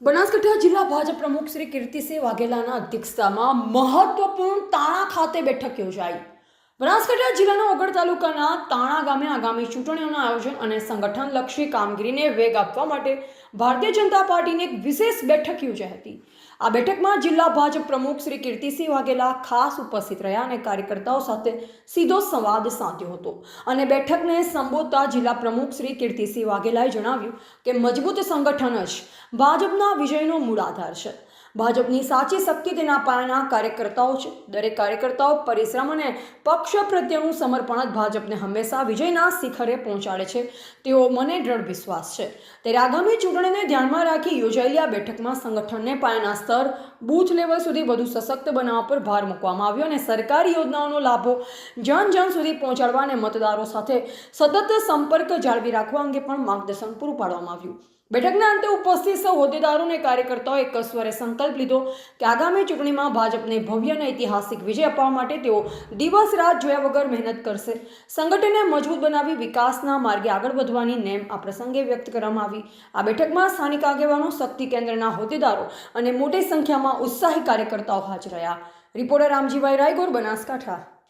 બનાસકાંઠા જિલ્લા ભાજપ પ્રમુખ શ્રી કીર્તિસિંહ વાઘેલાના અધ્યક્ષતામાં મહત્વપૂર્ણ તાણા ખાતે બેઠક યોજાઈ। બનાસકાંઠા જિલ્લાના ઓગળ તાલુકાના તાણા ગામે આગામી ચૂંટણીઓના આયોજન અને સંગઠનલક્ષી કામગીરીને વેગ આપવા માટે ભારતીય જનતા પાર્ટીની એક વિશેષ બેઠક યોજાઈ હતી। આ બેઠકમાં જિલ્લા ભાજપ પ્રમુખ શ્રી કીર્તિસિંહ વાઘેલા ખાસ ઉપસ્થિત રહ્યા અને કાર્યકર્તાઓ સાથે સીધો સંવાદ સાધ્યો હતો અને બેઠકને સંબોધતા જિલ્લા પ્રમુખ શ્રી કીર્તિસિંહ વાઘેલાએ જણાવ્યું કે મજબૂત સંગઠન જ ભાજપના વિજયનો મૂળ આધાર છે। ભાજપની સાચી શક્તિ તેના પાયાના કાર્યકર્તાઓ છે। દરેક કાર્યકર્તાઓ પરિશ્રમ અને પક્ષ પ્રત્યેનું સમર્પણ જ ભાજપને હંમેશા વિજયના શિખરે પહોંચાડે છે તેવો મને દ્રઢ વિશ્વાસ છે। ત્યારે આગામી ચૂંટણીને ધ્યાનમાં રાખી યોજાયેલી આ બેઠકમાં સંગઠનને પાયાના સ્તર બૂથ લેવલ સુધી વધુ સશક્ત બનાવવા પર ભાર મૂકવામાં આવ્યો અને સરકારી યોજનાઓનો લાભો જન જન સુધી પહોંચાડવા અને મતદારો સાથે સતત સંપર્ક જાળવી રાખવા અંગે પણ માર્ગદર્શન પૂરું પાડવામાં આવ્યું। બેઠકના અંતે ઉપસ્થિત સૌ હોદ્દેદારો અને કાર્યકર્તાઓએ એક સ્વરે સંકલ્પ લીધો કે આગામી ચૂંટણીમાં ભાજપને ભવ્ય અને ઐતિહાસિક વિજય અપાવવા માટે તેઓ દિવસ રાત જોયા વગર મહેનત કરશે। સંગઠનને મજબૂત બનાવી વિકાસના માર્ગે આગળ વધવાની નેમ આ પ્રસંગે વ્યક્ત કરવામાં આવી। આ બેઠકમાં સ્થાનિક આગેવાનો, શક્તિ કેન્દ્રના હોદ્દેદારો અને મોટી સંખ્યામાં ઉત્સાહી કાર્યકર્તાઓ હાજર રહ્યા। રિપોર્ટર રામજીભાઈ રાયગોર, બનાસકાંઠા।